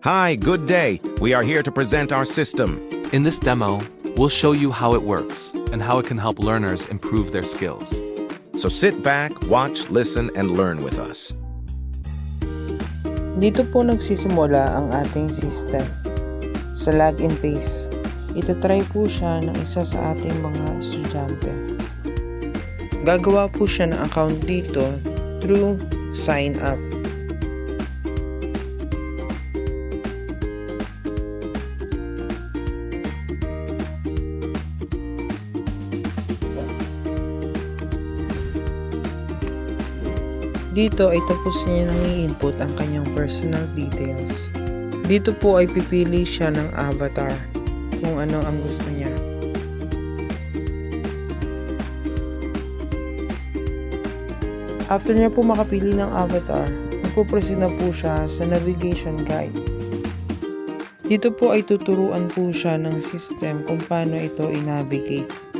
Hi, good day. We are here to present our system. In this demo, we'll show you how it works and how it can help learners improve their skills. So sit back, watch, listen, and learn with us. Dito po nagsisimula ang ating system. Sa login phase, itatry po siya ng isa sa ating mga estudyante. Gagawa po siya ng account dito through sign up. Dito ay tapos niya nang i-input ang kanyang personal details. Dito po ay pipili siya ng avatar kung ano ang gusto niya. After niya po makapili ng avatar, magpo-proceed na po siya sa navigation guide. Dito po ay tuturuan po siya ng system kung paano ito i-navigate.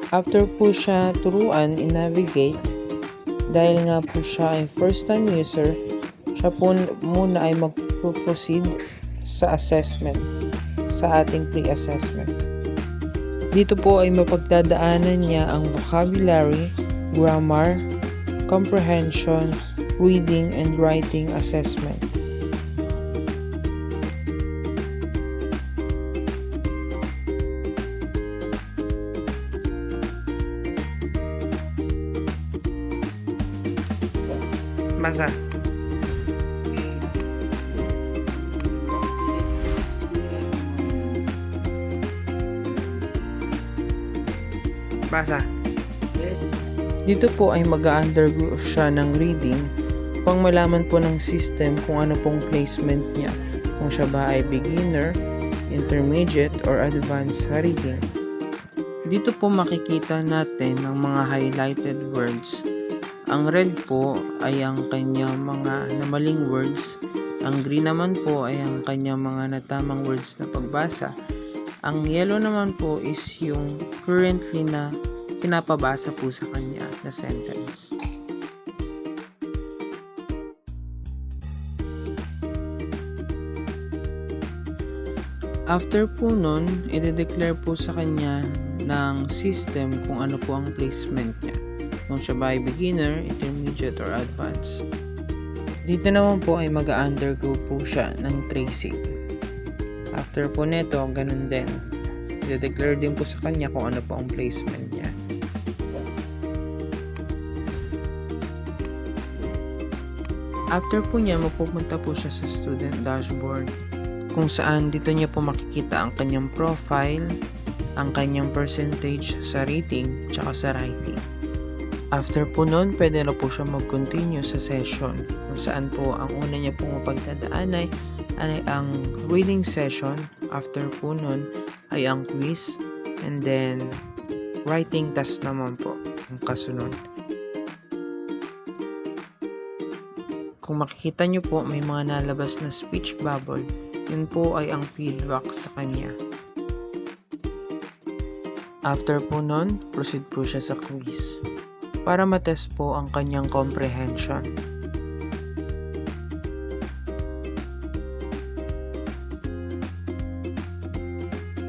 After po siya turuan i-navigate, dahil nga po siya ay first time user, siya po muna ay mag-proceed sa assessment, sa ating pre-assessment. Dito po ay mapagdadaanan niya ang vocabulary, grammar, comprehension, reading and writing assessment. Basa. Basa. Dito po ay mag-undergo siya ng reading upang malaman po ng system kung ano pong placement niya. Kung siya ba ay beginner, intermediate, or advanced sa reading. Dito po makikita natin ang mga highlighted words. Ang red po ay ang kanyang mga namaling words. Ang green naman po ay ang kanyang mga natamang words na pagbasa. Ang yellow naman po is yung currently na pinapabasa po sa kanya na sentence. After po nun, i-declare po sa kanya ng system kung ano po ang placement niya. Kung siya ba ay beginner, intermediate, or advanced. Dito naman po ay mag-undergo po siya ng tracing. After po neto, ganun din. I-declare din po sa kanya kung ano po ang placement niya. After po niya, mapupunta po siya sa student dashboard, kung saan dito niya po makikita ang kanyang profile, ang kanyang percentage sa reading, tsaka sa writing. After po nun, pwede na po siya mag-continue sa session kung saan po ang una niya po mapagdadaan ay ang reading session. After po nun ay ang quiz, and then writing task naman po ang kasunod. Kung makikita nyo po, may mga nalabas na speech bubble. Yun po ay ang feedback sa kanya. After po nun, proceed po siya sa quiz para matest po ang kanyang comprehension.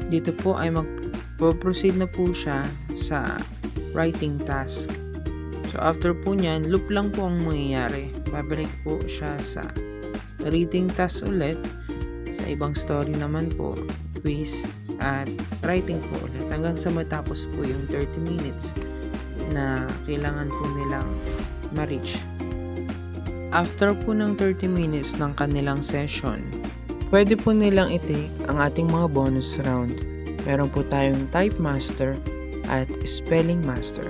Dito po ay mag-proceed na po siya sa writing task. So after po niyan, loop lang po ang mangyayari. Babalik po siya sa reading task ulit. Sa ibang story naman po, quiz at writing po ulit. Hanggang sa matapos po yung 30 minutes na kailangan po nilang ma-reach. After po ng 30 minutes ng kanilang session, pwede po nilang i-take ang ating mga bonus round. Meron po tayong Type Master at Spelling Master.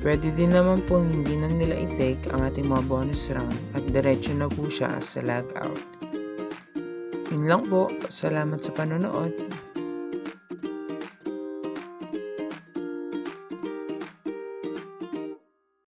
Pwede din naman po hindi na nila i-take ang ating mga bonus round at diretso na po siya sa log out. Yun lang po. Salamat sa panonood.